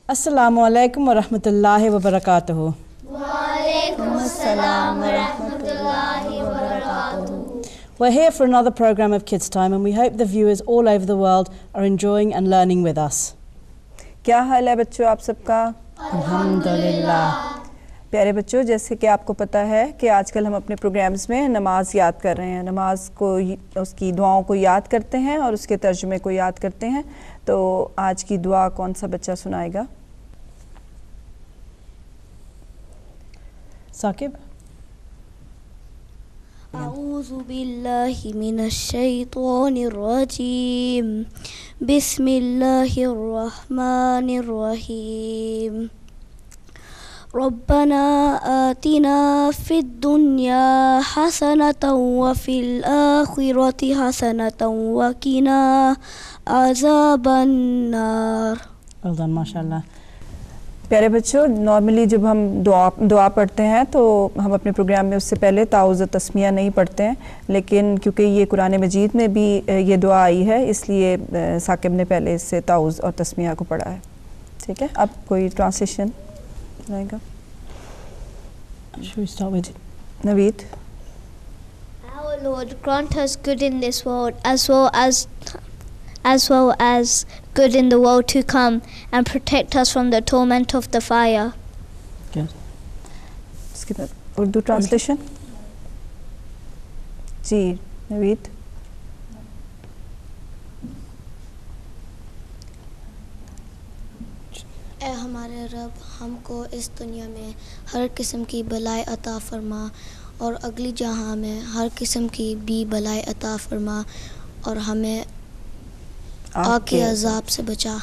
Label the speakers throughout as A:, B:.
A: Assalamu alaikum wa rahmatullahi wa barakatuhu.
B: Wa alaikum assalam wa rahmatullahi wa barakatuhu.
A: We're here for another program of Kids Time and we hope the viewers all over the world are enjoying and learning with us.
C: क्या हाल है बच्चों आप सबका?
A: अल्हम्दुलिल्लाह।
C: प्यारे बच्चों, जैसे कि आपको पता है कि आजकल हम अपने प्रोग्राम्स में नमाज याद कर रहे हैं, नमाज को उसकी दुआओं को याद करते हैं और उसके तर्जुमे को याद करते हैं। तो आज की दुआ कौन सा बच्चा सुनाएगा?
A: साकिब।
B: अऊज़ु बिल्लाहि मिनश शैतानिर रजीम। बिस्मिल्लाहिर रहमानिर रहीम। रब्बना आतिना फिद दुनिया हसनतन व फिल आखिरति हसनतन व किना अज़ाबन नार।
A: Well done, माशाल्लाह।
C: प्यारे बच्चों, नॉर्मली जब हम दुआ पढ़ते हैं तो हम अपने प्रोग्राम में उससे पहले ताउज़ तस्मिया नहीं पढ़ते हैं, लेकिन क्योंकि ये कुरान मजीद में भी ये दुआ आई है इसलिए साकिब ने पहले इससे ताउज़ और तस्मिया को पढ़ा है। ठीक है, अब कोई ट्रांसलेशन आएगा?
A: Should we start with
C: Naveed?
D: Our Lord, grant us good in this world as well as good in the world to come, and protect us from the torment of the fire.
A: Good.
C: इसके बाद Urdu translation? जी नवीद।
E: ए हमारे रब, हमको इस दुनिया में हर किस्म की भलाई अता फरमा और अगली जहां में हर किस्म की भी भलाई अता फरमा और हमें आग के अज़ाब से बचा।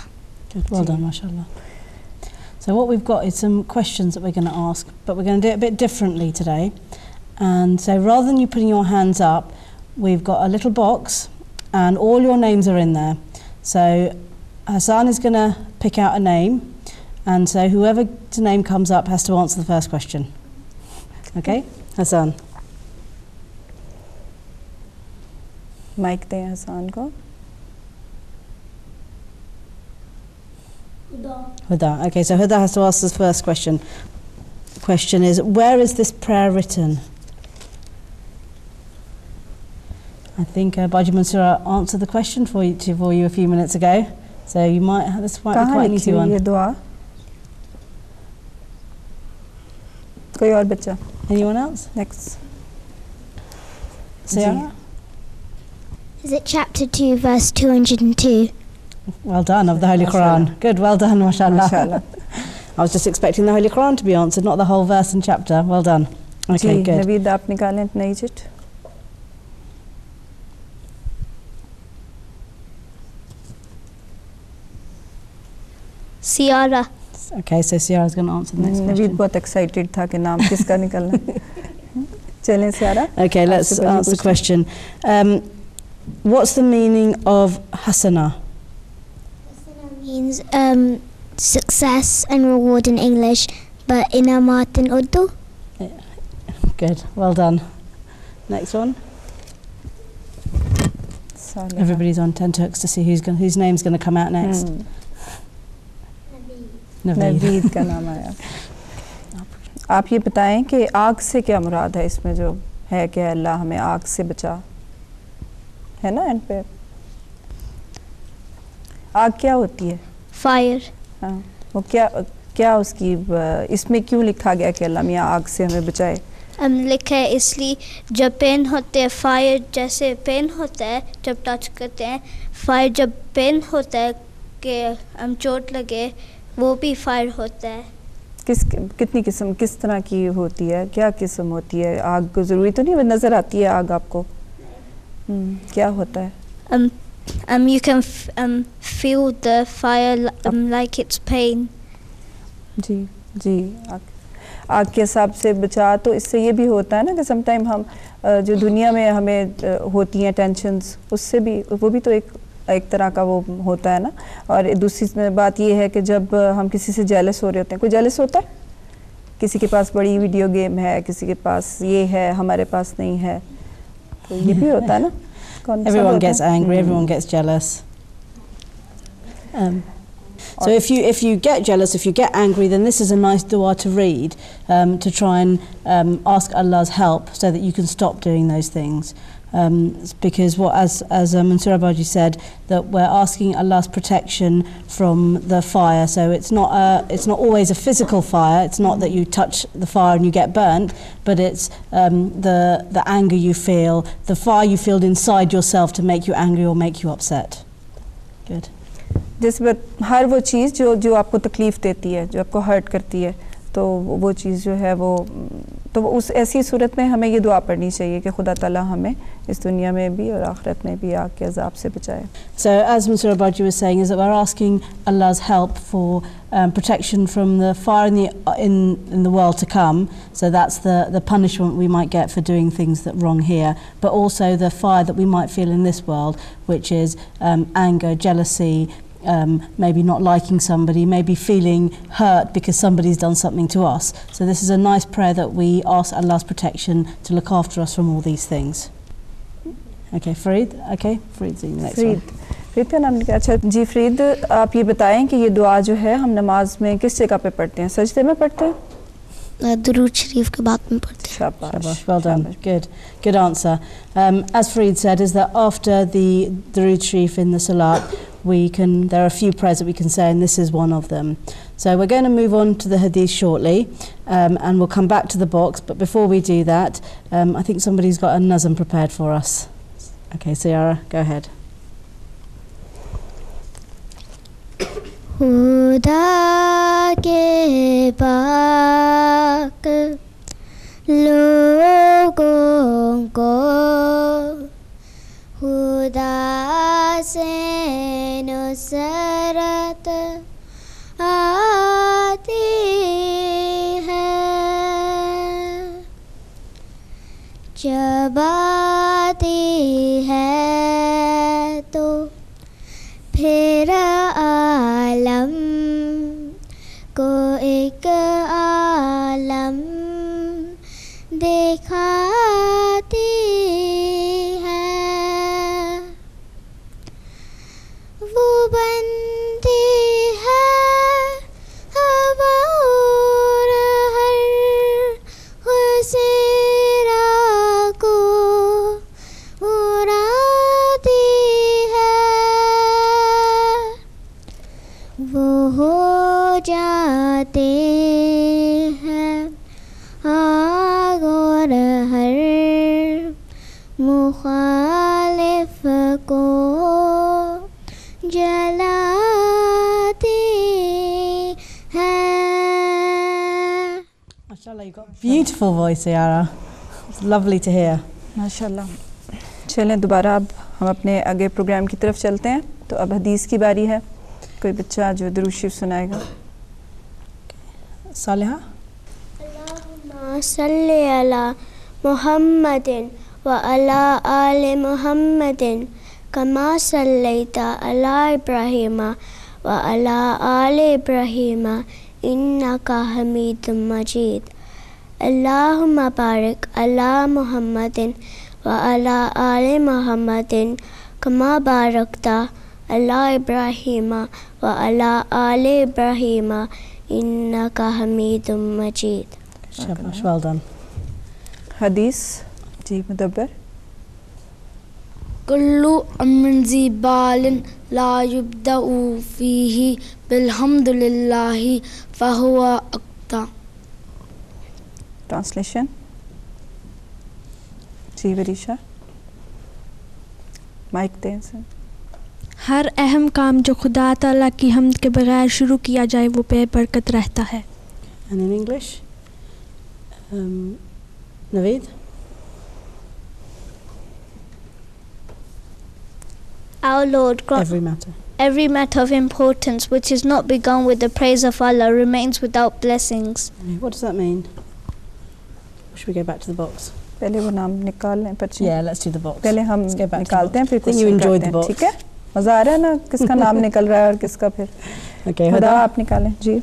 A: Good, well done, mashallah. So what we've got is some questions that we're going to ask, but we're going to do it a bit differently today. And so rather than you putting your hands up, we've got a little box and all your names are in there. So Hassan is going to pick out a name, and so whoever's name comes up has to answer the first question. Okay? Hassan.
C: Mic दें हसन को।
A: Huda. Okay, so Huda has to ask the first question. Question is, where is this prayer written? I think Baji Mansoura answered the question for you a few minutes ago, so you might this might be quite an easy one.
C: ये दुआ? कोई और बच्चा?
A: Anyone else?
C: Next.
A: Sarah?
D: Is it chapter 2, verse 202?
A: Well done, of the Holy Quran. Good, well done, mashallah.
C: Mashallah.
A: I was just expecting the Holy Quran to be answered, not the whole verse and chapter. Well done. Okay,
C: ji,
A: good.
C: Naveed आप निकालें अपना is it.
D: Ciara.
A: Okay, so Ciara's going to answer the next
C: Naveed
A: question.
C: बहुत excited था कि नाम किसका निकलना है। चलें Sierra.
A: Okay, let's answer the question. What's the meaning of hasana?
D: Means success and reward in English, but in Amat in Urdu.
A: Good, well done. Next one. Everybody's on tenterhooks to see whose name's going to come out next.
C: Naveed का नाम आया। आप ये बताएं कि आग से क्या मुराद है इसमें जो है कि अल्लाह हमें आग से बचा, है ना? एंड पे आग क्या होती है?
D: Fire.
C: हाँ, वो क्या उसकी इसमें क्यों लिखा गया कि अल्लाह मियाँ आग से हमें बचाए?
D: लिखा है इसलिए जब पेन होते हैं, फायर जैसे पेन होता है जब टच करते हैं, फायर जब पेन होता है कि हम चोट लगे, वो भी फायर होता है।
C: कितनी किस्म किस तरह की होती है, क्या किस्म होती है? आग ज़रूरी तो नहीं नज़र आती है आग आपको? क्या होता है?
D: You can feel the fire like it's pain.
C: जी जी, आग के हिसाब से बचा। तो इससे ये भी होता है ना कि समटाइम हम जो दुनिया में हमें होती हैं टेंशन्स, उससे भी वो भी तो एक तरह का वो होता है ना। और दूसरी बात ये है कि जब हम किसी से जेलस हो रहे होते हैं, कोई जेलस होता है? किसी के पास बड़ी वीडियो गेम है, किसी के पास ये है, हमारे पास नहीं है, तो ये भी होता है ना.
A: Everyone gets angry, everyone gets jealous. So if you get jealous, if you get angry, then this is a nice dua to read, to try and ask Allah's help so that you can stop doing those things. Because as Mansur Abaji said, that we're asking Allah's protection from the fire. So it's not always a physical fire. It's not that you touch the fire and you get burnt, but it's the anger you feel, the fire you feel inside yourself to make you angry or make you upset. Good.
C: जिस वक्त हर वो चीज़ जो आपको तकलीफ़ देती है, जो आपको हर्ट करती है, तो वो चीज़ जो है वो तो उस ऐसी सूरत में हमें ये दुआ पढ़नी चाहिए कि खुदा ताला हमें इस दुनिया में भी और आखिरत में भी आग के अज़ाब से बचाए.
A: So as Mansur Abaji was saying, is that we're asking Allah's help for protection from the fire in the world to come. So that's the punishment we might get for doing things that wrong here, but also the fire that we might feel in this world, which is anger, jealousy, maybe not liking somebody, maybe feeling hurt because somebody's done something to us. So this is a nice prayer that we ask Allah's protection to look after us from all these things. Okay, Farid. Okay, Farid's the next one.
C: Farid का नाम लिखा. अच्छा जी फरीद, आप ये बताएं कि ये दुआ जो है हम नमाज में किस जगह पे पढ़ते हैं? सजदे में पढ़ते हैं?
E: दुरूद शरीफ के बाद में पढ़ते हैं.
A: Shabash, well done. Good answer. As Farid said, is that after the Durood Sharif in the Salat, there are a few prayers that we can say, and this is one of them. So we're going to move on to the hadith shortly, and we'll come back to the box. But before we do that, I think somebody's got a nazm prepared for us. Okay, Ciara, go ahead.
D: खुदा के पाक लोगों को खुदा से नुसरत आती है, जब आती है तो फिर आलम को एक आलम दिखाती है, वो बनती है हवा और हर हुसैरा को उड़ाती है, वो हो जाते हैं आग और हर मुखालिफ को जलाती है.
A: Mashallah, you've got a beautiful voice, Ciara. It's lovely to hear.
C: माशाल्लाह. चलें दोबारा अब हम अपने आगे प्रोग्राम की तरफ चलते हैं. तो अब हदीस की बारी है. कोई बच्चा जो दुरूद शरीफ सुनाएगा.
A: सालिहा.
D: अल्लाहुम्मा सल्ली अला मुहम्मदिन व अला आले मुहम्मदिन कमा सल्लैता अला इब्राहीम व अला आले इब्राहीम इन्नका हमीदुम मजीद. अल्लाहुम्मा बारिक अला मुहम्मदिन व अला आले मुहम्मदिन कमा बारकता अला इब्राहीम व अला आले इब्राहीम इन्नका हमीदुम मजीद.
A: Shabash, well done.
C: हदीस जी मुदब्बर.
F: कुल्लु अम्रिन ज़िबालिन ला युब्दउ फ़ीही बिल्हम्दुलिल्लाहि फ़हुवा अक़्ता.
C: ट्रांसलेशन जी वरीशा. माइक दें सर.
G: हर अहम काम जो खुदा ताला की हम्द के बगैर शुरू किया जाए वो बेबरकत रहता है.
A: And in English, Naveed.
D: Our Lord, every matter of importance which is not begun with the praise of Allah remains without blessings.
A: What does that mean? Should we go back to the box?
C: पहले वो नाम निकाल लें पर्ची.
A: Yeah, let's do the box.
C: पहले हम निकालते हैं फिर कुछ
A: you enjoyed the box.
C: ठीक है. मज़ा आ रहा है ना किसका नाम निकल रहा है और किसका फिर.
A: Okay,
C: खुदा आप निकालें जी.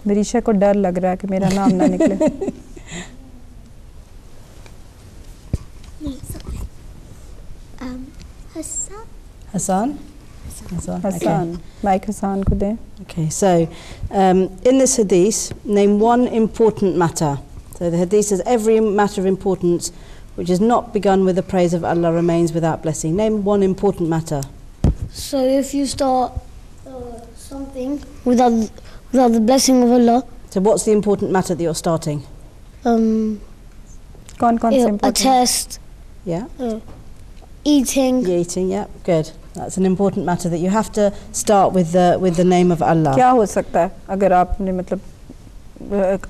C: मरीशा को डर लग रहा है कि मेरा नाम ना निकले.
A: Hassan?
C: Hassan. Mike Hassan को दें.
A: Okay, so in this hadith, name one important matter. So the hadith says every matter of importance which is not begun with the praise of Allah remains without blessing. Name one important matter.
F: So if you start something without the blessing of Allah,
A: So what's the important matter that you're starting?
C: कौन-कौन से
F: a
C: important?
F: test,
A: Yeah?
F: eating.
A: Eating, yeah, good. That's an important matter that you have to start with the name of Allah.
C: क्या हो सकता है अगर आपने मतलब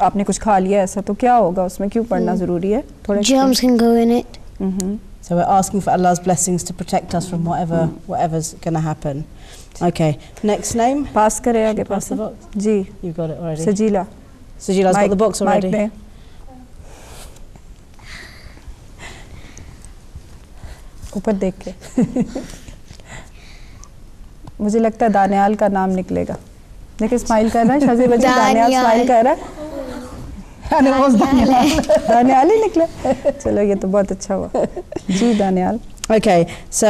C: आपने कुछ खा लिया ऐसा तो क्या होगा उसमें क्यों पढ़ना ज़रूरी है थोड़ा
F: Germs can go in it.
A: So we're asking for Allah's blessings to protect us from whatever's going to happen. Okay, next name.
C: पास करें आगे
A: Pass the box.
C: जी
A: You've got it already.
C: Sajila
A: Sajila's got the box already.
C: Mic ऊपर देख के मुझे लगता है दानियाल का नाम निकलेगा. देखिए स्माइल कर रहा है शाजी बच्चे दानियाल स्माइल कर रहा है. दानियाल ही निकला. चलो ये तो बहुत अच्छा हुआ. जी Daniyal.
A: Okay, so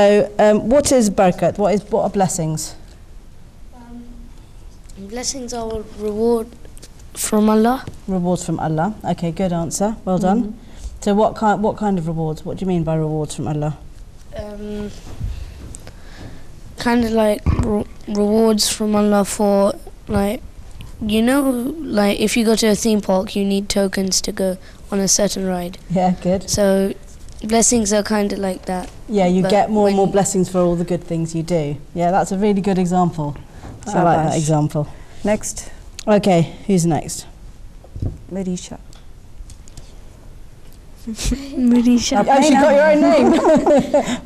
A: what is barakat? What are blessings?
F: Blessings are a reward from Allah.
A: Rewards from Allah. Okay, good answer. Well done. So what kind of rewards? What do you mean by rewards from Allah?
F: Kind of like rewards from Allah for, like, you know, like if you go to a theme park, you need tokens to go on a certain ride.
A: Yeah, good.
F: So blessings are kind of like that.
A: Yeah, you
F: But
A: get more and more
F: when-
A: blessings for all the good things you do. Yeah, that's a really good example. I like that example.
C: Next
A: Okay, who's next?
C: Marisha.
G: Marisha.
A: Oh, she got your own name.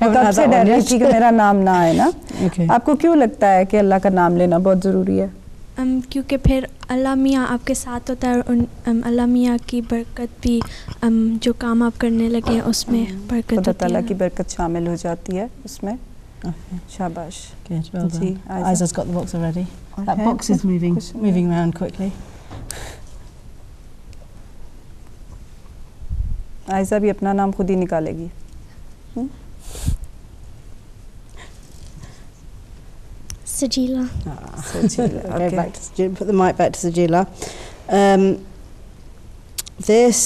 C: मैं कब से डर रही थी कि मेरा नाम ना आए ना.
A: Okay.
C: आपको क्यों लगता है कि अल्लाह का नाम लेना बहुत ज़रूरी है?
G: क्योंकि फिर अल्लाह मियाँ आपके साथ होता है और अल्लाह मियाँ की बरकत भी जो काम आप करने लगे हैं उसमें बरकत
C: खुदा
G: होती
C: ताला
G: है.
C: की बरकत शामिल हो जाती है उसमें.
A: Okay,
C: शाबाश.
A: good. Well
C: ji,
A: done.
C: Aiza.
A: Aiza's got the box already. That
C: Okay.
A: box is moving around quickly.
C: Ayesha भी अपना नाम खुद ही निकालेगी.
B: Sajila.
C: Sajila,
A: Okay,
C: okay.
A: back to Sajila. Put the mic back to Sajila. This.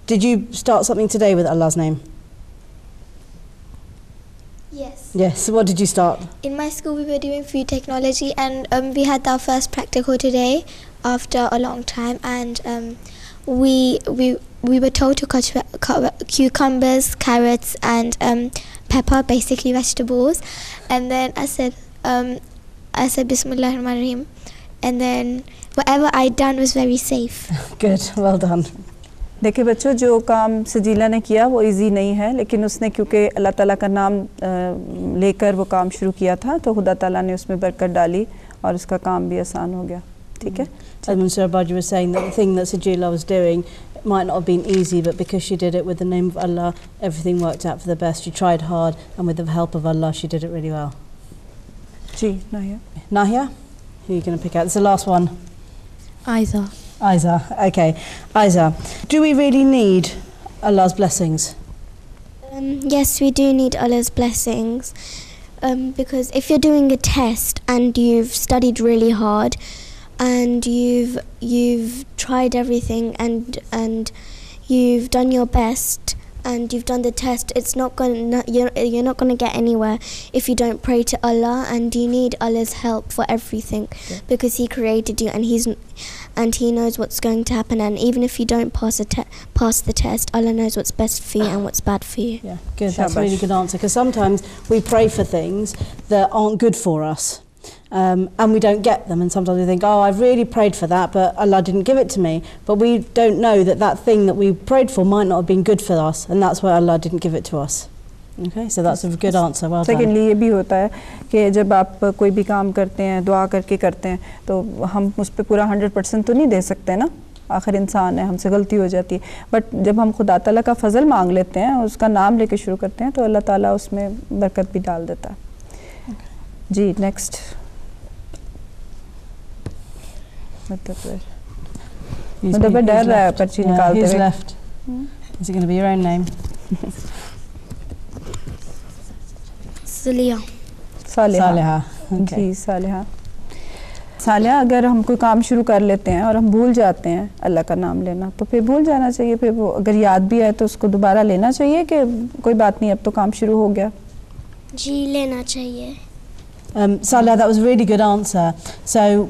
A: Did you start something today with Allah's name?
H: Yes.
A: Yes. What did you start?
H: In my school, we were doing food technology, and we had our first practical today after a long time, and we were told to cut cucumbers, carrots, and pepper, basically vegetables. And then I said Bismillahir Rahmanir Rahim, and then whatever I'd done was very safe.
A: Good. Well done.
C: देखिए बच्चों, जो काम सजीला ने किया वो easy नहीं है, लेकिन उसने क्योंकि अल्लाह ताला का नाम लेकर वो काम शुरू किया था तो खुदा ताला ने उसमें बरकत डाली और उसका काम भी आसान हो गया. ठीक है.
A: Mr. Abadi was saying that the thing that Sajila was doing might not have been easy, but because she did it with the name of Allah, everything worked out for the best. She tried hard, and with the help of Allah, she did it really well.
C: Ji नाहिया.
A: Nahia, who are you going to pick out? It's the last one.
G: Aiza.
A: Aiza. Okay. Aiza, do we really need Allah's blessings?
B: Yes, we do need Allah's blessings, because if you're doing a test and you've studied really hard and you've tried everything and you've done your best and you've done the test, it's not gonna you're not gonna get anywhere if you don't pray to Allah, and you need Allah's help for everything, because He created you and He knows what's going to happen, and even if you don't pass the test, Allah knows what's best for you and what's bad for you.
A: Yeah, good. That's a really good answer, because sometimes we pray for things that aren't good for us. And we don't get them, and sometimes we think, oh, I've really prayed for that, but Allah didn't give it to me. But we don't know that thing that we prayed for might not have been good for us, and that's why Allah didn't give it to us. Okay, so that's a good answer. Well done.
C: Secondly, ये भी होता है कि जब आप कोई भी काम करते हैं, दुआ करके करते हैं, तो हम उस पर पूरा 100% तो नहीं दे सकते ना. आखिर इंसान है, हमसे गलती हो जाती है. बट जब हम खुदा ताला का फजल मांग लेते हैं, उसका नाम लेके शुरू करते हैं, तो अल्लाह ताला उसमें बरकत भी डाल देता है. जी नेक्स्ट. मतलब डर रहा है पर्ची निकालते हुए.
A: Who's left? Is it going to be your own name?
E: Salia.
C: सालिहा. जी सालिहा. सालिहा, अगर हम कोई काम शुरू कर लेते हैं और हम भूल जाते हैं अल्लाह का नाम लेना, तो फिर भूल जाना चाहिए. फिर वो अगर याद भी आए तो उसको दोबारा लेना चाहिए कि कोई बात नहीं अब तो काम शुरू हो गया.
E: जी लेना चाहिए.
A: Salah, that was a really good answer. So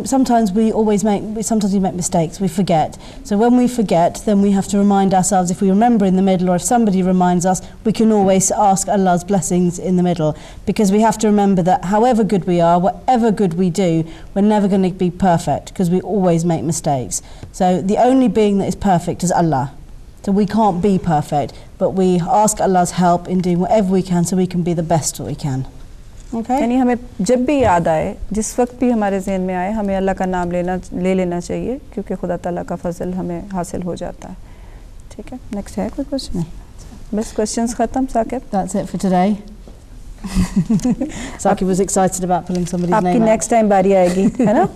A: sometimes we make mistakes, we forget. So when we forget, then we have to remind ourselves. If we remember in the middle, or if somebody reminds us, we can always ask Allah's blessings in the middle, because we have to remember that however good we are, whatever good we do, we're never going to be perfect, because we always make mistakes. So the only being that is perfect is Allah. So we can't be perfect, but we ask Allah's help in doing whatever we can so we can be the best that we can. Okay.
C: यानी हमें जब भी याद आए, जिस वक्त भी हमारे ज़हन में आए, हमें अल्लाह का नाम ले लेना चाहिए, क्योंकि खुदा ताला का फजल हमें हासिल हो जाता है. ठीक है. नेक्स्ट है कोई क्वेश्चन? नहीं. बस क्वेश्चंस खत्म. Saqib.
A: That's it for today. Sakib was excited about pulling somebody's name out.
C: आपकी नेक्स्ट टाइम बारी आएगी, है ना?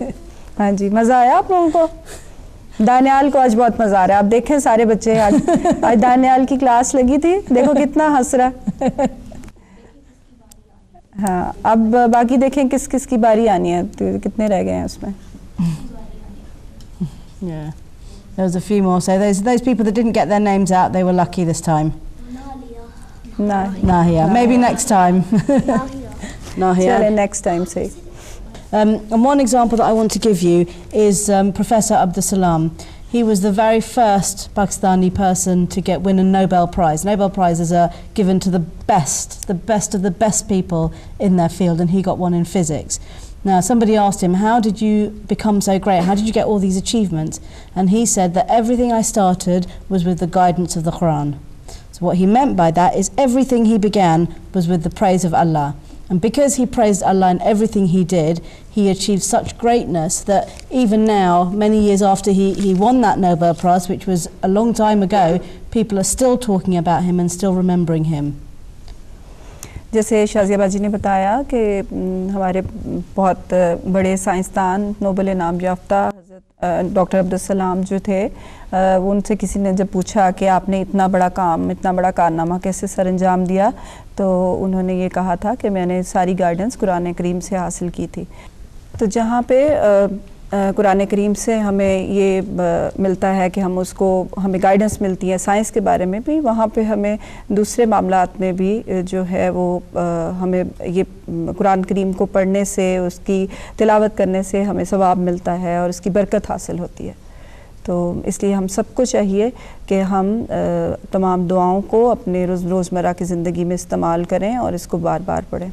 C: हाँ जी. मज़ा आया आप लोगों को? दानियाल को आज बहुत मज़ा आ रहा है. आप देखें सारे बच्चे आज दानियाल की क्लास लगी थी. देखो कितना हंस रहा है. हाँ, अब बाकी देखें किस किस की बारी आनी है. तो कितने रह गए हैं उसमें?
A: Yeah, there was a few more. So those people that didn't get their names out, they were lucky this time. Nahia. Maybe next time. Nahia.
C: Chale, next time say.
A: And one example that I want to give you is Professor Abdus Salam. He was the very first Pakistani person to win a Nobel Prize. Nobel Prizes are given to the best of the best people in their field, and he got one in physics. Now, somebody asked him, how did you become so great? How did you get all these achievements? And he said that everything I started was with the guidance of the Quran. So what he meant by that is everything he began was with the praise of Allah. And because he praised Allah in everything he did, he achieved such greatness that even now, many years after he won that Nobel Prize, which was a long time ago, people are still talking about him and still remembering him.
C: जैसे शाज़िया बाजी ने बताया कि हमारे बहुत बड़े साइंसदान, Nobel इनाम याफ्ता हज़रत डॉक्टर अब्दुल सलाम जो थे, वो उनसे किसी ने जब पूछा कि आपने इतना बड़ा काम, इतना बड़ा कारनामा कैसे सरअंजाम दिया, तो उन्होंने ये कहा था कि मैंने सारी गाइडेंस कुरान करीम से हासिल की थी. तो जहाँ पे कुरान करीम से हमें ये मिलता है कि हमें गाइडेंस मिलती है साइंस के बारे में भी, वहाँ पे हमें दूसरे मामलात में भी जो है वो हमें ये कुरान करीम को पढ़ने से, उसकी तिलावत करने से हमें सवाब मिलता है और उसकी बरकत हासिल होती है. तो इसलिए हम सबको चाहिए कि हम तमाम दुआओं को अपने रोज़मर्रा की ज़िंदगी में इस्तेमाल करें और इसको बार बार पढ़ें.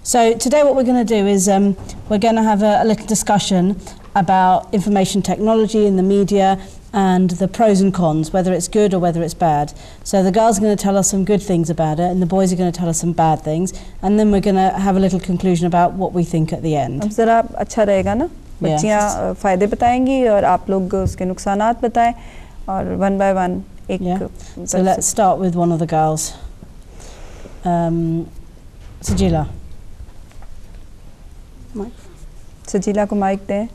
A: So today what we're going to do is we're going to have a little discussion about information technology in the media and the pros and cons, whether it's good or whether it's bad. So the girls are going to tell us some good things about it and the boys are going to tell us some bad things, and then we're going to have a little conclusion about what we think at the end.
C: अब ज़रा अच्छा रहेगा ना, बच्चियाँ फ़ायदे बताएंगी और आप लोग उसके नुकसानात बताएं और one by one एक.
A: So let's start with one of the girls. Sajila.
C: सजीला को माइक दें.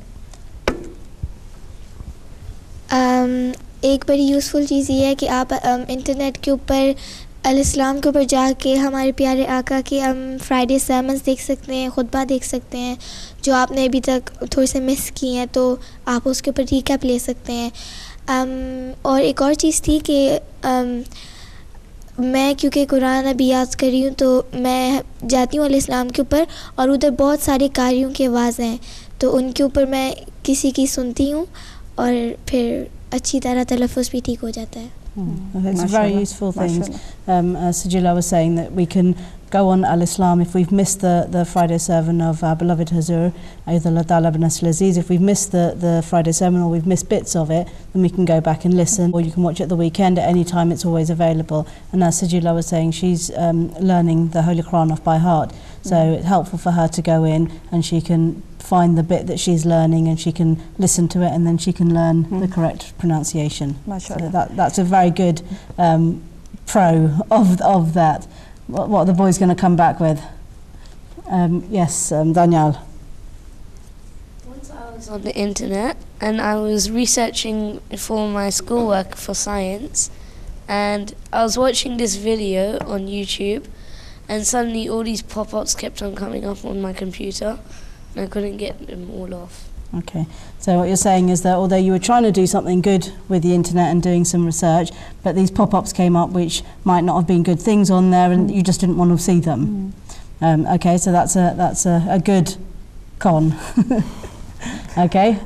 H: एक बड़ी यूज़फुल चीज़ ये है कि आप इंटरनेट के ऊपर अल-इस्लाम के ऊपर जाके हमारे प्यारे आका की फ्राइडे सर्मन्स देख सकते हैं, खुतबा देख सकते हैं, जो आपने अभी तक थोड़े से मिस किए हैं, तो आप उसके ऊपर रिकैप ले सकते हैं. और एक और चीज़ थी कि मैं क्योंकि कुरान अभी याद कर रही हूँ, तो मैं जाती हूँ अल-इस्लाम के ऊपर और उधर बहुत सारे कारियों की आवाज़ हैं, तो उनके ऊपर मैं किसी की सुनती हूँ और फिर अच्छी तरह तलफ़्फ़ुज़ भी ठीक हो जाता है.
A: It's very useful things. Sajila was saying that we can go on Al-Islam if we've missed the Friday sermon of our beloved Hazur, Ayyadullah Ta'ala bin Nasr Aziz. If we've missed the Friday sermon or we've missed bits of it, then we can go back and listen, or you can watch it the weekend at any time. It's always available. And as Sajila was saying, she's learning the Holy Quran off by heart, so it's helpful for her to go in and she can find the bit that she's learning and she can listen to it and then she can learn the correct pronunciation. So that's a very good pro of that. What are the boys going to come back with? Yes, Daniel.
F: Once I was on the internet and I was researching for my schoolwork for science, and I was watching this video on YouTube, and suddenly all these pop-ups kept on coming up on my computer and I couldn't get them all off.
A: Okay, so what you're saying is that although you were trying to do something good with the internet and doing some research, but these pop-ups came up which might not have been good things on there, and you just didn't want to see them. Okay, so that's a good con. Okay,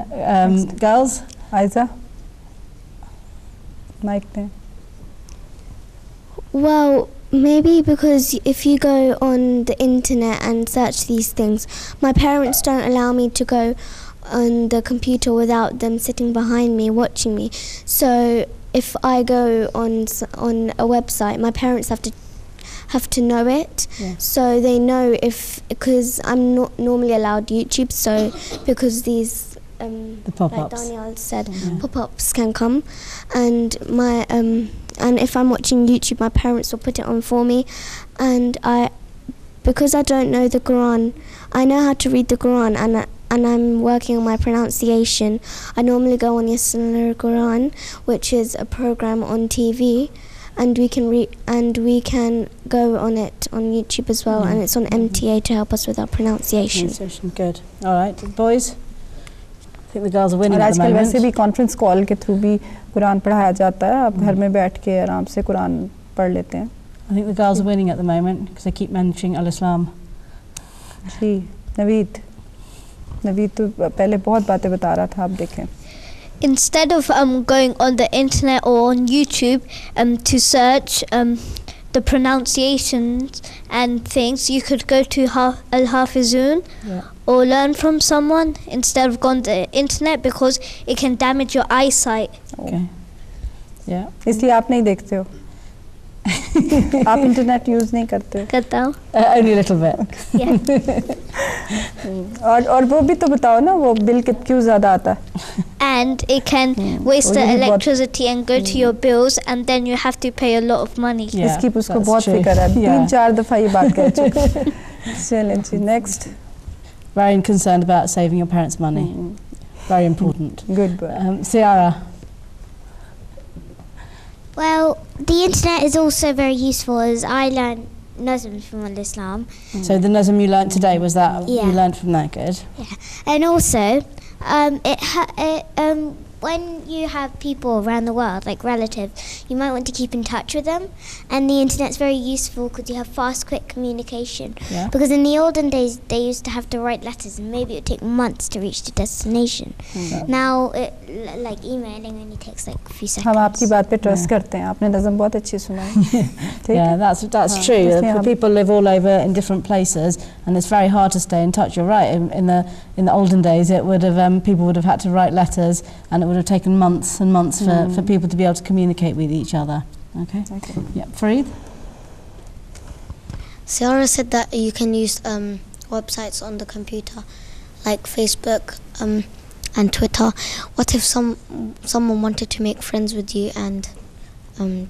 A: girls?
C: Aiza? Mic there.
B: Well, maybe because if you go on the internet and search these things, my parents don't allow me to go on the computer without them sitting behind me watching me. So if I go on a website, my parents have to know it.
A: Yeah.
B: So they know because I'm not normally allowed YouTube, so because these
A: the pop-ups,
B: like Daniel said, pop-ups can come, and my and if I'm watching YouTube, my parents will put it on for me, and because I don't know the Quran, I know how to read the Quran, and I'm working on my pronunciation. I normally go on Islamic Quran, which is a program on TV, and we can go on it on YouTube as well, and it's on MTA to help us with our pronunciation.
A: Good. All right, boys. I think the girls are winning at the
C: आजकल
A: moment.
C: वैसे भी conference call के through भी कुरान पढ़ाया जाता है. आप घर में बैठ के आराम से कुरान पढ़ लेते हैं.
A: I think the girls are winning at the moment because they keep mentioning Al-Islam.
C: जी, नवीद तो पहले बहुत बातें बता रहा था, आप देखें.
D: Instead of going on the internet or on YouTube to search the pronunciations and things, you could go to Al-Hafizun or learn from someone instead of going on the internet, because it can damage your eyesight.
A: Okay. Yeah.
C: इसलिए आप नहीं देखते हो. आप internet use नहीं करते हो.
D: करता हूँ.
A: Only a little bit.
C: और वो भी तो बताओ ना, वो बिल क्यों ज़्यादा आता है.
D: And it can waste the electricity and go to your bills, and then you have to pay a lot of money.
C: इसकी उसको बहुत फिक्र है. 3-4 दफ़ा ये बात कर चुके. चलें जी, next.
A: Very concerned about saving your parents' money. Very important.
C: Good boy.
A: Ciara.
I: Well, the internet is also very useful, as I learned Nazm from Al-Islam.
A: So the Nazm you learnt today, was that
I: Yeah.
A: you learnt from that? Good.
I: Yeah, and also, when you have people around the world, like relatives, you might want to keep in touch with them, and the internet's very useful because you have fast, quick communication.
A: Yeah.
I: Because in the olden days, they used to have to write letters, and maybe it would take months to reach the destination. Now, like emailing only takes like a few seconds.
C: हम आपकी बात पे trust करते हैं. आपने नज़म बहुत अच्छी सुनाई.
A: Yeah, that's true. People live all over in different places, and it's very hard to stay in touch. You're right. In the olden days, it would have people would have had to write letters, and it would have taken months and months for people to be able to communicate with each other. Okay. Yeah, Fareed.
E: Sarah said that you can use websites on the computer, like Facebook and Twitter. What if someone wanted to make friends with you and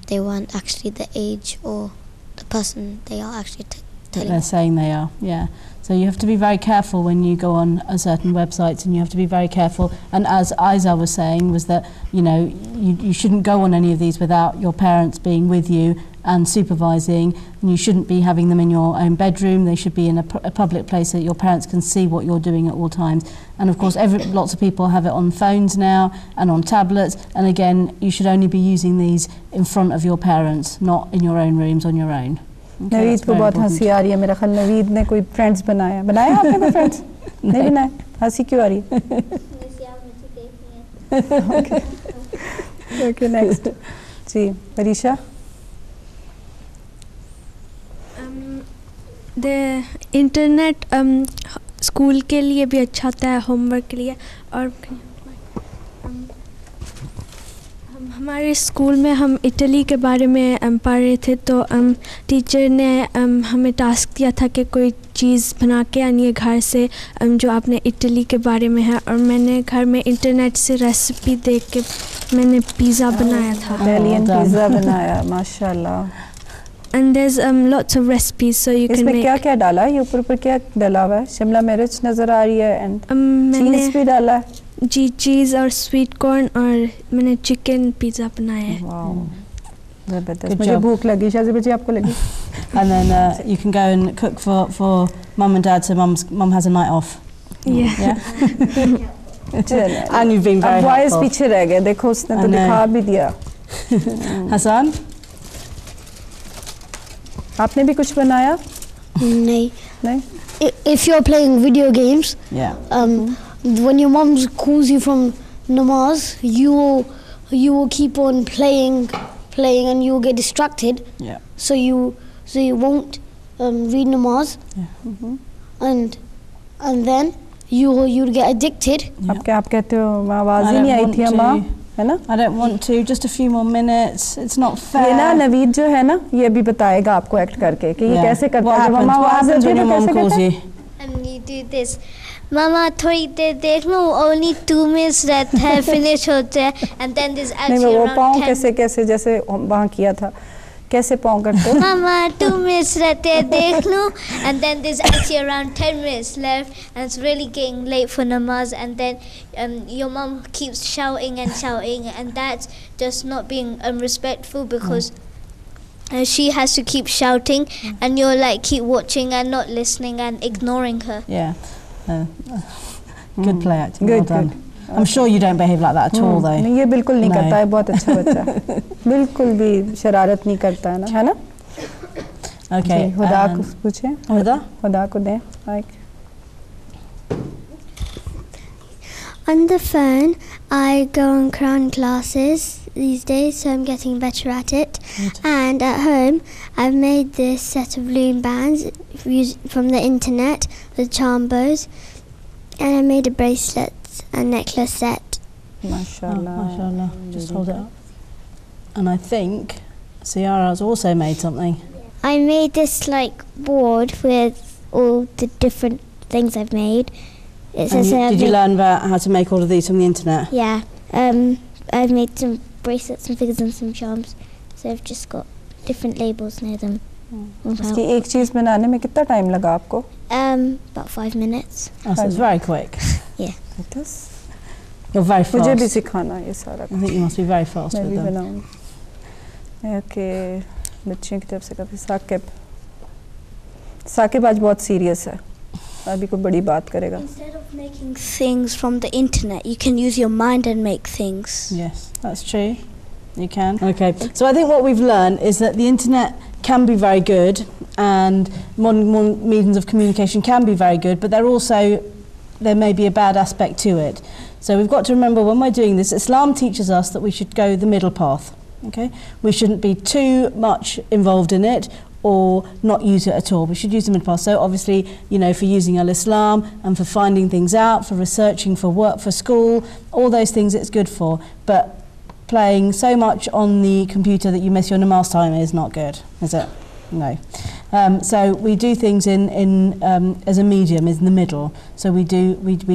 E: they weren't actually the age or the person they are actually telling?
A: They're saying they are, yeah. So you have to be very careful when you go on certain websites, and you have to be very careful. And as Isa was saying, was that you shouldn't go on any of these without your parents being with you and supervising. And you shouldn't be having them in your own bedroom. They should be in a public place so that your parents can see what you're doing at all times. And of course, lots of people have it on phones now and on tablets. And again, you should only be using these in front of your parents, not in your own rooms on your own.
C: Naveed को बहुत हंसी आ रही है. मेरा ख्याल नवीद ने कोई friends बनाया आपने कोई फ्रेंड्स नहीं बनाया. हंसी क्यों आ रही है? Okay, next. जी, परीक्षा.
G: The internet स्कूल के लिए भी अच्छा होता है, होमवर्क के लिए. और हमारे स्कूल में हम इटली के बारे में पढ़ रहे थे, तो टीचर ने हमें टास्क दिया था कि कोई चीज़ बना के आनी है घर से जो आपने इटली के बारे में है. और मैंने घर में इंटरनेट से रेसिपी देख के मैंने पिज़्ज़ा बनाया था.
C: इटालियन पिज़्ज़ा बनाया, माशाल्लाह.
G: and there's lots of recipes, so you can
C: इसमें
G: make.
C: क्या क्या डाला है? ये ऊपर क्या डला हुआ है? शिमला मिर्च नजर आ रही है and चीज भी डाला है.
G: जी चीज़ और स्वीट कॉर्न और मैंने चिकन पिज़्ज़ा बनाया है.
C: वाओ जबरदस्त. मुझे भूख लगी. शाज़िबा जी आपको लगी?
A: And then you can go and cook for mum and dad, so mum has a night off.
G: Yeah.
A: And you've been very
C: अब बॉयज
A: helpful.
C: पीछे रह गए. देखो उसने तो दिखा भी दिया.
A: Hassan?
C: आपने भी कुछ बनाया?
J: नहीं.
C: नहीं.
J: If you're playing video games,
A: Yeah.
J: When your mom calls you from namaz, you will keep on playing, and you will get distracted.
A: Yeah.
J: So you won't read namaz.
A: Yeah.
J: And then you'll get addicted.
C: अब क्या आप कहते हो? आवाज़
A: I
C: he
A: don't
C: नहीं आई
A: want
C: थी अम्मा,
A: to.
C: है ना?
A: I don't want to. Just a few more minutes. It's not fair.
C: ये ना नवीद जो है ना, ये भी बताएगा आपको एक्ट करके कि ये
A: Yeah.
C: कैसे करता
A: What
C: है. जब
A: happens?
C: अम्मा
A: What
C: आवाज़
A: happens
C: देती
A: when
C: है
A: your
C: तो
A: mum
C: कैसे
A: calls
C: करता है?
A: you?
D: And you do this. Mama थोड़ी देर देख लो, only 2 minutes रहता है, finish होता है, and then there's
C: नहीं
D: actually
C: वो
D: around
C: पाँव
D: 10.
C: कैसे कैसे जैसे वहाँ किया था, कैसे पाँव करते हो?
D: Mama 2 minutes रहते हैं, देख लो, and then there's actually around 10 minutes left, and it's really getting late for namaz, and then your mum keeps shouting, and that's just not being respectful, because she has to keep shouting, and you're like keep watching and not listening and ignoring her.
A: Yeah. Good play acting.
C: Good,
A: Well done.
C: good.
A: I'm sure you don't behave like that at all, though.
C: नहीं ये बिल्कुल नहीं
A: No.
C: करता है. बहुत अच्छा बच्चा है. बिल्कुल भी शरारत नहीं करता है ना, है ना?
A: Okay.
C: जी, खुदा को पूछे.
A: Huda?
C: खुदा को दें. Like.
I: On the phone, I go on Quran classes these days, so I'm getting better at it. And at home, I've made this set of loom bands from the internet, the charm bows, and I made a bracelet and necklace set.
C: माशाल्लाह.
A: MashaAllah. Just hold it up. And I think Ciara's also made something.
I: I made this like board with all the different things I've made. It
A: And
I: says
A: did you learn about how to make all of these from the internet?
I: Yeah. I've made some bracelets, some figures, and some charms. So I've just got different labels near them.
C: इसकी एक चीज़ बनाने में कितना time लगा आपको?
I: About 5 minutes.
A: Oh, so it's very quick.
I: Yeah.
A: You're very fast.
C: मुझे भी सिखाना ये सारा.
A: I think you must be very fast
C: मैं
A: with
C: भी
A: them.
C: बनाऊँगी. Okay. बच्चियों की तरफ से काफ़ी साकिब आज बहुत सीरियस है. अभी कोई बड़ी बात करेगा.
K: Instead of making things from the internet, you can use your mind and make things.
A: Yes, that's true. You can. Okay, so I think what we've learned is that the internet can be very good and modern mediums of communication can be very good, but there may be a bad aspect to it. So we've got to remember when we're doing this, Islam teaches us that we should go the middle path. Okay, we shouldn't be too much involved in it or not use it at all. We should use the middle path. So obviously, for using Al-Islam and for finding things out, for researching, for work, for school, all those things it's good for. But playing so much on the computer that you miss your namaz time is not good, is it? No. So we do things in as a medium, is in the middle. So we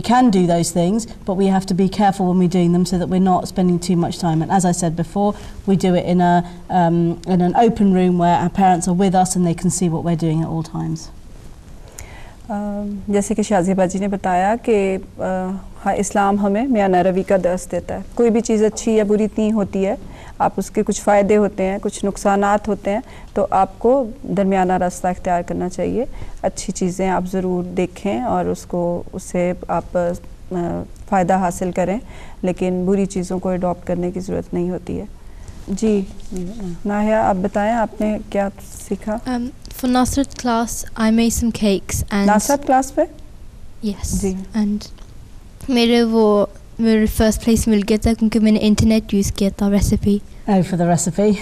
A: can do those things, but we have to be careful when we're doing them so that we're not spending too much time. And as I said before, we do it in an open room where our parents are with us and they can see what we're doing at all times.
C: जैसे कि शाज़िबा जी ने बताया कि हाँ इस्लाम हमें मियाना रवी का दर्स देता है. कोई भी चीज़ अच्छी या बुरी नहीं होती है. आप उसके कुछ फ़ायदे होते हैं, कुछ नुकसानात होते हैं, तो आपको दरमियाना रास्ता इख्तियार करना चाहिए. अच्छी चीज़ें आप ज़रूर देखें और उससे आप फ़ायदा हासिल करें, लेकिन बुरी चीज़ों को अडॉप्ट करने की ज़रूरत नहीं होती है. जी नाहिया, आप बताएं आपने क्या सीखा?
L: For Nasrat class, I made some cakes and.
C: Nasrat class पे?
L: Yes.
C: जी.
L: And मेरे first place मिल गया था क्योंकि मैंने internet use किया था recipe.
A: Oh, for the recipe.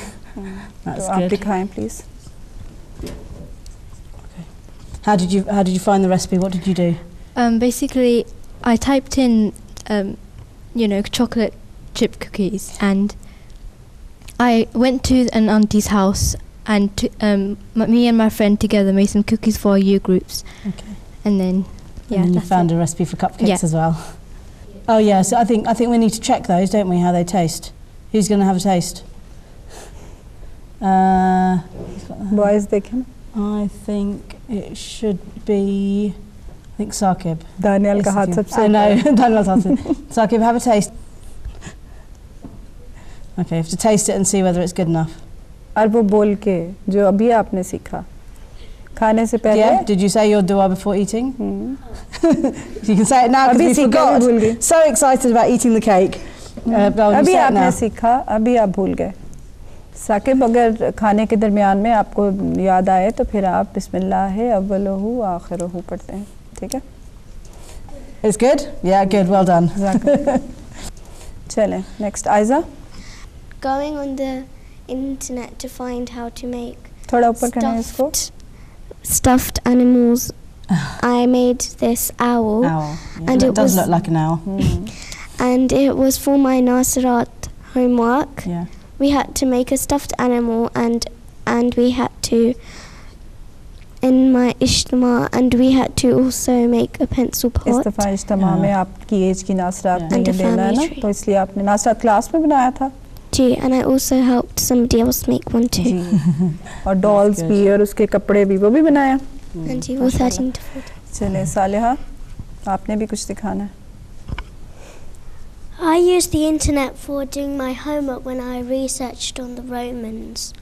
A: That's
C: तो आप
A: good.
C: दिखाएं please.
A: Okay. How did you find the recipe? What did you do?
L: Basically, I typed in, chocolate chip cookies, and I went to an auntie's house, and me and my friend together made some cookies for our year groups.
A: Okay.
L: And then,
A: And then you found a recipe for cupcakes
L: Yeah.
A: as well. Oh yeah, so I think we need to check those, don't we? How they taste. Who's going to have a taste?
C: Boys देखें.
A: I think it should be, I think Saqib.
C: Daniel का हाथ सबसे.
A: I know, Daniel's हाथ. Saqib, have a taste. Okay, you have to taste it and see whether it's good enough.
C: और वो बोल के जो अभी आपने सीखा खाने से पहले.
A: Yeah, did you say your dua before eating? You can say it now because we forgot. So excited about eating the cake.
C: अभी आपने सीखा, अभी आप भूल गए. साकिब, अगर खाने के दरमियान में आपको याद आए तो फिर आप बिस्मिल्लाह अव्वलुहु आखिरुहु पढ़ते हैं. ठीक है?
A: It's good? Yeah, good. Well done.
C: चलें, next Aiza.
B: Going on the internet to find how to make
C: थोड़ा ऊपर करना है इसको.
B: Stuffed animals. I made this owl.
A: Yeah,
B: and
A: it does look like an owl.
B: And it was for my Nasirat homework.
A: Yeah.
B: We had to make a stuffed animal and we had to in my Ijtima, and we had to also make a pencil pot.
C: इस दफ़ा इज्तिमा में आपकी as की नासरात ने ये देना है ना, तो इसलिए आपने नासरात क्लास में बनाया था.
B: जी, and I also helped somebody else make one too.
C: और डॉल्स भी और उसके कपड़े भी वो भी बनाया.
B: And you were 13 to 14.
C: चले सालिहा, आपने भी कुछ दिखाना है.
I: I used the internet for doing my homework when I researched on the Romans.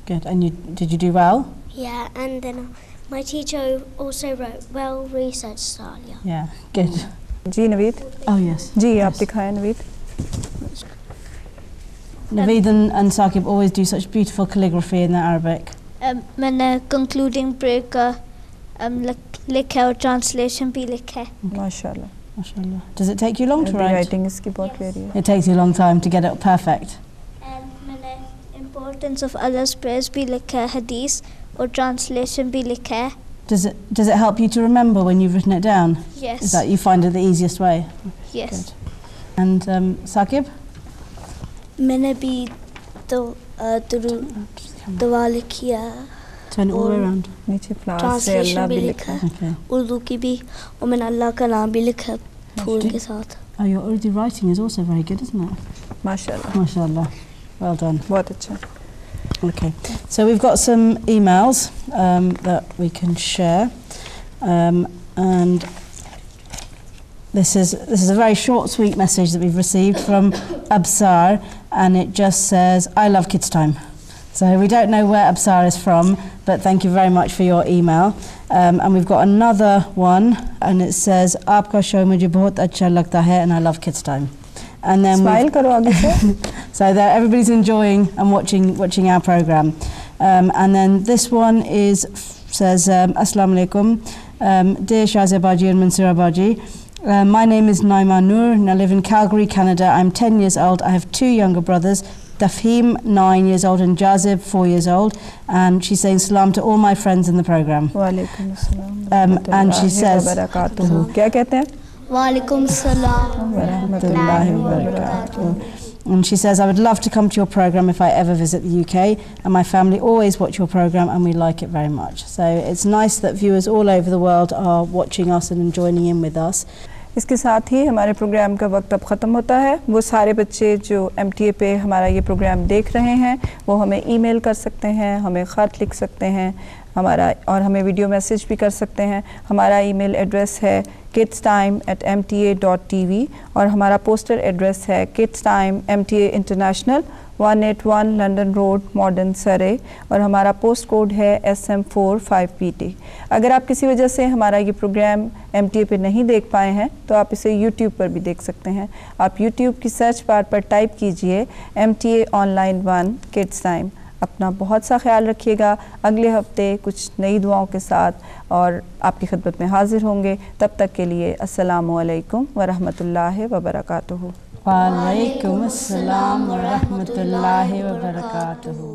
A: Good. And did you do well?
I: Yeah, and then my teacher also wrote, well researched, Salia.
A: Yeah, good.
C: Ji Naveed.
A: Oh yes.
C: जी आप दिखाएं Naveed.
A: Naveed and Saqib always do such beautiful calligraphy in their Arabic.
D: मैंने concluding break लिखा और translation भी लिखा है.
C: माशाल्लाह.
A: Mashallah. Does it take you long to write?
C: Writing इसकी बहुत प्यारी है.
A: It takes you a long time to get it perfect.
D: मैंने importance of Allah's prayers भी लिखा है, hadith और translation भी लिखा है.
A: Does it help you to remember when you've written it down?
D: Yes.
A: Is that you find it the easiest way?
D: Yes.
A: Good. And Saqib?
K: मैंने भी दुआ लिखी है.
A: Turn it all the way around.
C: नीचे flower से अल्लाह भी लिखा है.
A: Okay.
K: उर्दू की भी और मैंने अल्लाह का नाम भी लिखा है फूल के साथ.
A: Oh, your Urdu writing is also very good, isn't it?
C: माशाल्लाह.
A: Mashallah. Well done.
C: बहुत अच्छा.
A: Okay. So we've got some emails that we can share, and this is a very short, sweet message that we've received from Absar, and it just says, "I love Kids Time." So we don't know where Absar is from, but thank you very much for your email. And we've got another one, and it says, "Aapka show mujhe bahut acha lagta hai, and I love Kids Time." And then
C: smile karo aage se.
A: So that everybody's enjoying and watching our program. And then this one says, "Assalamu alaikum, dear Shazia Baji and Mansoura Baji. My name is Naima Noor, and I live in Calgary, Canada. I'm 10 years old. I have 2 younger brothers. Dafhim, 9 years old, and Jazib, 4 years old." And she's saying salam to all my friends in the program.
C: Walaikum assalam.
A: And she says,
C: क्या कहते हैं?
K: Walaikum salam wa rahmatullahi wa barakatuh.
A: And she says, "I would love to come to your program if I ever visit the UK, and my family always watch your program and we like it very much." So it's nice that viewers all over the world are watching us and joining in with us.
C: इसके साथ ही हमारे programme का वक्त अब ख़त्म होता है. वो सारे बच्चे जो MTA पे हमारा ये प्रोग्राम देख रहे हैं वो हमें ईमेल कर सकते हैं, हमें ख़त लिख सकते हैं और हमें वीडियो मैसेज भी कर सकते हैं. हमारा ईमेल एड्रेस है kidstime@mta.tv और हमारा पोस्टल एड्रेस है Kidstime MTA International 181 London road modern सरे और हमारा पोस्ट कोड है SM45PT. अगर आप किसी वजह से हमारा ये प्रोग्राम MTA पे नहीं देख पाए हैं तो आप इसे YouTube पर भी देख सकते हैं. आप YouTube की सर्च बार पर टाइप कीजिए MTA ऑनलाइन 1 किड्स टाइम. अपना बहुत सा ख्याल रखिएगा. अगले हफ्ते कुछ नई दुआओं के साथ और आपकी खिदमत में हाजिर होंगे. तब तक के लिए अस्सलामु अलैकुम व रहमतुल्लाहि व बरकातुहू.
A: Wa alaikum assalam wa rahmatullahi wa barakatuhu.